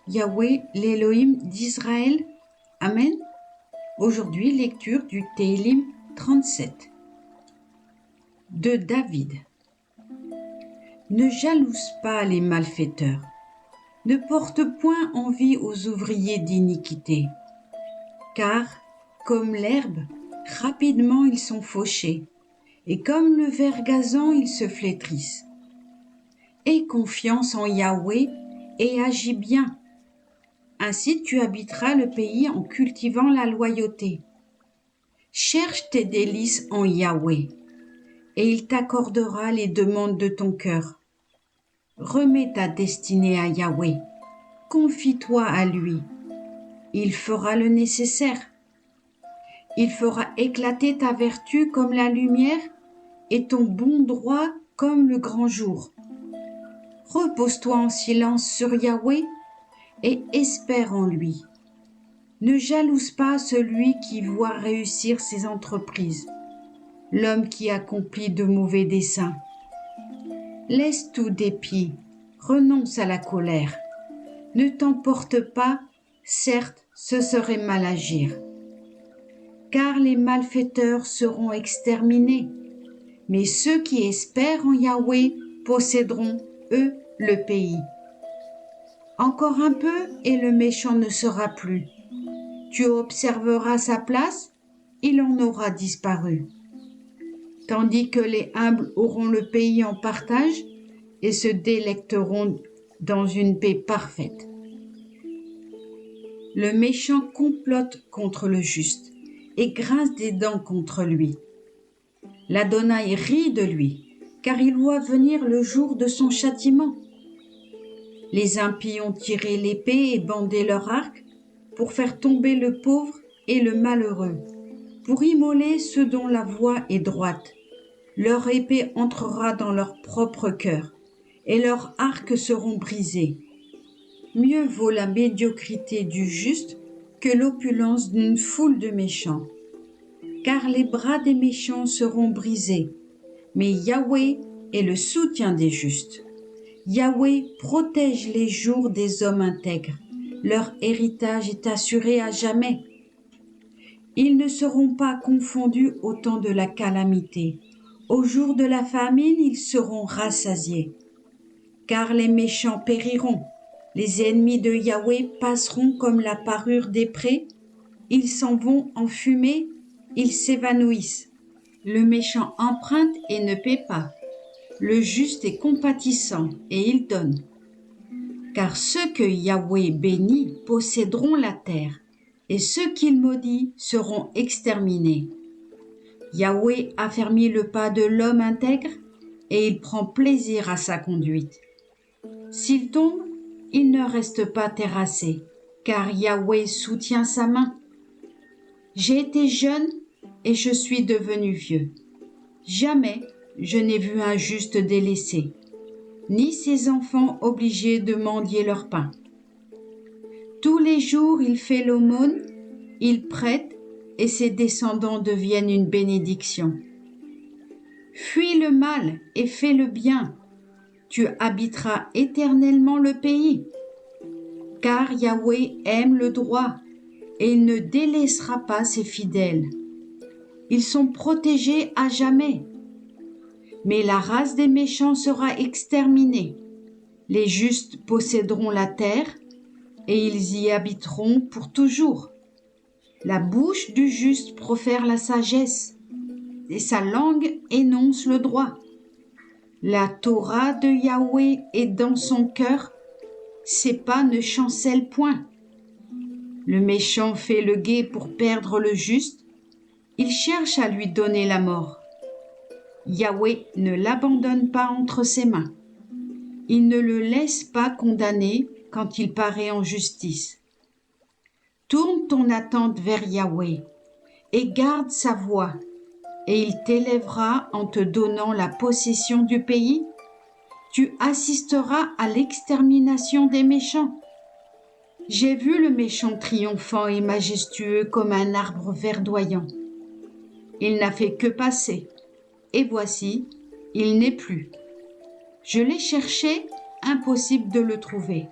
Yahweh, l'Élohim d'Israël. Amen. Aujourd'hui, lecture du Télim 37 de David. Ne jalouse pas les malfaiteurs, ne porte point envie aux ouvriers d'iniquité, car, comme l'herbe, rapidement ils sont fauchés, et comme le vert gazant ils se flétrissent. Aie confiance en Yahweh et agis bien. Ainsi tu habiteras le pays en cultivant la loyauté. Cherche tes délices en Yahweh, et il t'accordera les demandes de ton cœur. Remets ta destinée à Yahweh, confie-toi à lui. Il fera le nécessaire. Il fera éclater ta vertu comme la lumière et ton bon droit comme le grand jour. Repose-toi en silence sur Yahweh et espère en lui. Ne jalouse pas celui qui voit réussir ses entreprises, l'homme qui accomplit de mauvais desseins. Laisse tout dépit, renonce à la colère. Ne t'emporte pas, certes, ce serait mal agir. Car les malfaiteurs seront exterminés, mais ceux qui espèrent en Yahweh posséderont, eux, le pays. Encore un peu et le méchant ne sera plus. Tu observeras sa place, il en aura disparu. Tandis que les humbles auront le pays en partage et se délecteront dans une paix parfaite. Le méchant complote contre le juste et grince des dents contre lui. L'Adonai rit de lui, car il voit venir le jour de son châtiment. Les impies ont tiré l'épée et bandé leur arc pour faire tomber le pauvre et le malheureux, pour immoler ceux dont la voie est droite. Leur épée entrera dans leur propre cœur, et leurs arcs seront brisés. Mieux vaut la médiocrité du juste que l'opulence d'une foule de méchants. Car les bras des méchants seront brisés, mais Yahweh est le soutien des justes. Yahweh protège les jours des hommes intègres. Leur héritage est assuré à jamais. Ils ne seront pas confondus au temps de la calamité. Au jour de la famine, ils seront rassasiés. Car les méchants périront. Les ennemis de Yahweh passeront comme la parure des prés. Ils s'en vont en fumée, ils s'évanouissent. Le méchant emprunte et ne paie pas. Le juste est compatissant et il donne. Car ceux que Yahweh bénit posséderont la terre, et ceux qu'il maudit seront exterminés. Yahweh affermit le pas de l'homme intègre, et il prend plaisir à sa conduite. S'il tombe, il ne reste pas terrassé, car Yahweh soutient sa main. J'ai été jeune et je suis devenu vieux. Jamais je n'ai vu un juste délaissé, ni ses enfants obligés de mendier leur pain. Tous les jours il fait l'aumône, il prête, et ses descendants deviennent une bénédiction. Fuis le mal et fais le bien, tu habiteras éternellement le pays. Car Yahweh aime le droit, et il ne délaissera pas ses fidèles. Ils sont protégés à jamais. Mais la race des méchants sera exterminée. Les justes posséderont la terre, et ils y habiteront pour toujours. La bouche du juste profère la sagesse, et sa langue énonce le droit. La Torah de Yahweh est dans son cœur, ses pas ne chancellent point. Le méchant fait le guet pour perdre le juste, il cherche à lui donner la mort. Yahweh ne l'abandonne pas entre ses mains. Il ne le laisse pas condamner quand il paraît en justice. Tourne ton attente vers Yahweh et garde sa voie, et il t'élèvera en te donnant la possession du pays. Tu assisteras à l'extermination des méchants. J'ai vu le méchant triomphant et majestueux comme un arbre verdoyant. Il n'a fait que passer, et voici, il n'est plus. Je l'ai cherché, impossible de le trouver.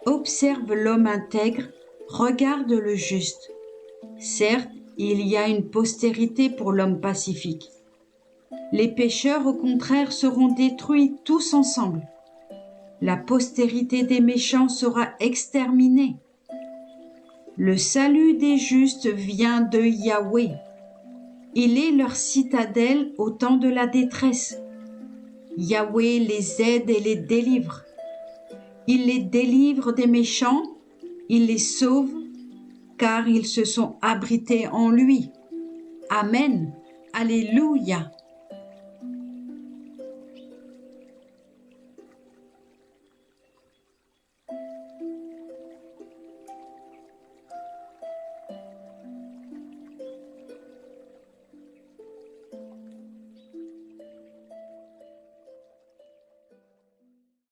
Observe l'homme intègre, regarde le juste. Certes, il y a une postérité pour l'homme pacifique. Les pécheurs, au contraire, seront détruits tous ensemble. La postérité des méchants sera exterminée. Le salut des justes vient de Yahweh. Il est leur citadelle au temps de la détresse. Yahweh les aide et les délivre. Il les délivre des méchants, il les sauve, car ils se sont abrités en lui. Amen. Alléluia.